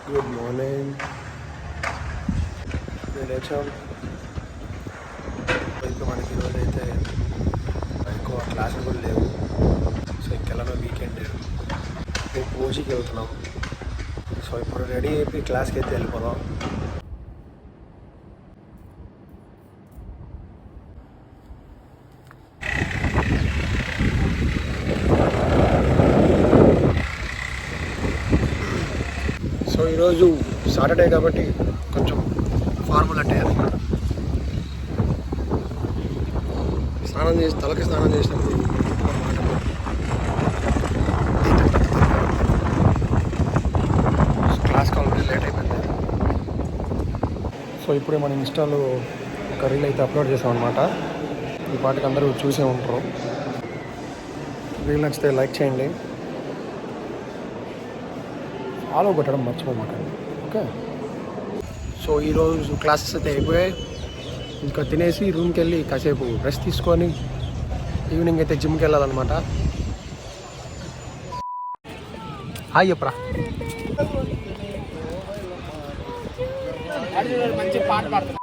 Good morning. నేను లేచాం. ఇప్పుడు మనకి ఈరోజు అయితే ఎక్కువ క్లాసులు కూడా లేవు. సో ఇంకెలా వీకెండ్ మేము కోచింగ్కి వెళ్తున్నాం. సో ఇప్పుడు రెడీ అయిపోయి క్లాస్కి అయితే వెళ్ళిపోదాం. సో ఈరోజు సాటర్డే కాబట్టి కొంచెం ఫార్మల్ అంటే తలకి స్నానం చేసినప్పుడు క్లాస్కి ఆల్రెడీ లేట్ అయిపోయింది. సో ఇప్పుడే మన ఇన్స్టాలో ఒక రీల్ అయితే అప్లోడ్ చేసాం అనమాట. ఈ పాటికి అందరూ చూసే ఉంటారు. రీల్ నచ్చితే లైక్ చేయండి, ఫాలో కొట్టడం మర్చిపోమాకండి. ఓకే. సో ఈరోజు క్లాసెస్ అయితే అయిపోయాయి. ఇంకా తినేసి రూమ్కి వెళ్ళి కాసేపు రెస్ట్ తీసుకొని ఈవినింగ్ అయితే జిమ్కి వెళ్ళాలన్నమాట. హాయ్ చెప్పరా. మంచి పాట పాడుతున్నా.